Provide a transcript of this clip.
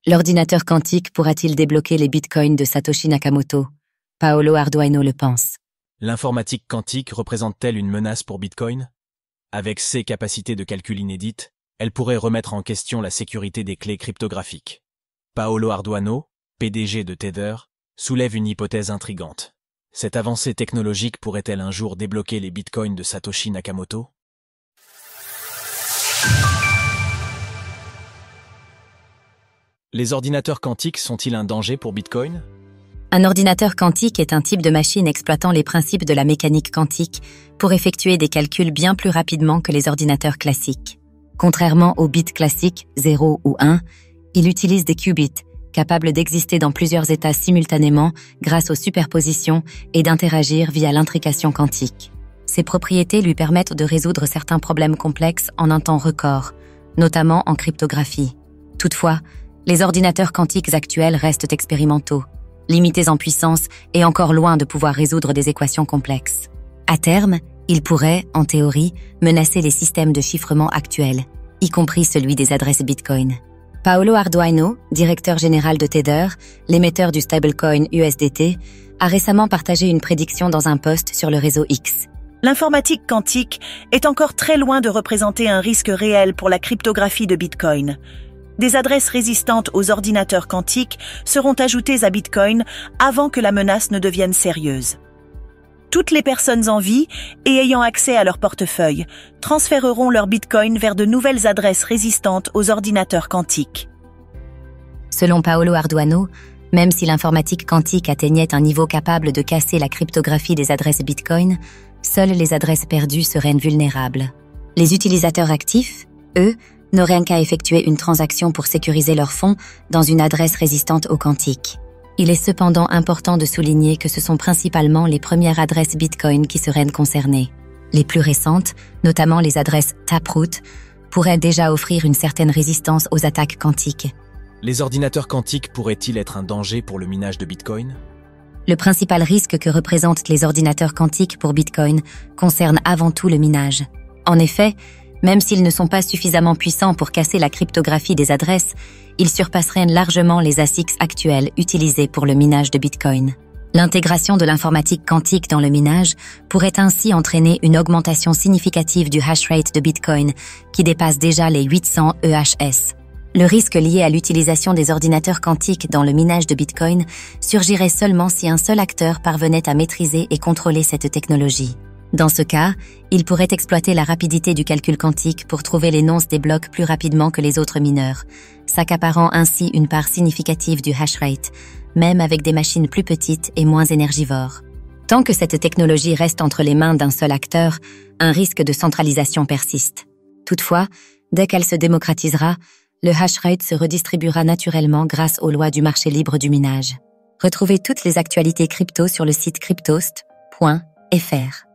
L'ordinateur quantique pourra-t-il débloquer les bitcoins de Satoshi Nakamoto? Paolo Ardoino le pense. L'informatique quantique représente-t-elle une menace pour Bitcoin? Avec ses capacités de calcul inédites, elle pourrait remettre en question la sécurité des clés cryptographiques. Paolo Ardoino, PDG de Tether, soulève une hypothèse intrigante. Cette avancée technologique pourrait-elle un jour débloquer les bitcoins de Satoshi Nakamoto? Les ordinateurs quantiques sont-ils un danger pour Bitcoin? Un ordinateur quantique est un type de machine exploitant les principes de la mécanique quantique pour effectuer des calculs bien plus rapidement que les ordinateurs classiques. Contrairement aux bits classiques 0 ou 1, il utilise des qubits, capables d'exister dans plusieurs états simultanément grâce aux superpositions et d'interagir via l'intrication quantique. Ces propriétés lui permettent de résoudre certains problèmes complexes en un temps record, notamment en cryptographie. Toutefois, les ordinateurs quantiques actuels restent expérimentaux, limités en puissance et encore loin de pouvoir résoudre des équations complexes. À terme, ils pourraient, en théorie, menacer les systèmes de chiffrement actuels, y compris celui des adresses Bitcoin. Paolo Ardoino, directeur général de Tether, l'émetteur du stablecoin USDT, a récemment partagé une prédiction dans un post sur le réseau X. L'informatique quantique est encore très loin de représenter un risque réel pour la cryptographie de Bitcoin. Des adresses résistantes aux ordinateurs quantiques seront ajoutées à Bitcoin avant que la menace ne devienne sérieuse. Toutes les personnes en vie et ayant accès à leur portefeuille transféreront leur Bitcoin vers de nouvelles adresses résistantes aux ordinateurs quantiques. Selon Paolo Ardoino, même si l'informatique quantique atteignait un niveau capable de casser la cryptographie des adresses Bitcoin, seules les adresses perdues seraient vulnérables. Les utilisateurs actifs, eux, n'auraient qu'à effectuer une transaction pour sécuriser leurs fonds dans une adresse résistante au quantique. Il est cependant important de souligner que ce sont principalement les premières adresses Bitcoin qui seraient concernées. Les plus récentes, notamment les adresses Taproot, pourraient déjà offrir une certaine résistance aux attaques quantiques. Les ordinateurs quantiques pourraient-ils être un danger pour le minage de Bitcoin? Le principal risque que représentent les ordinateurs quantiques pour Bitcoin concerne avant tout le minage. En effet, même s'ils ne sont pas suffisamment puissants pour casser la cryptographie des adresses, ils surpasseraient largement les ASICs actuels utilisés pour le minage de Bitcoin. L'intégration de l'informatique quantique dans le minage pourrait ainsi entraîner une augmentation significative du hash rate de Bitcoin, qui dépasse déjà les 800 EHS. Le risque lié à l'utilisation des ordinateurs quantiques dans le minage de Bitcoin surgirait seulement si un seul acteur parvenait à maîtriser et contrôler cette technologie. Dans ce cas, il pourrait exploiter la rapidité du calcul quantique pour trouver l'énonce des blocs plus rapidement que les autres mineurs, s'accaparant ainsi une part significative du hash rate, même avec des machines plus petites et moins énergivores. Tant que cette technologie reste entre les mains d'un seul acteur, un risque de centralisation persiste. Toutefois, dès qu'elle se démocratisera, le hash rate se redistribuera naturellement grâce aux lois du marché libre du minage. Retrouvez toutes les actualités crypto sur le site cryptost.fr.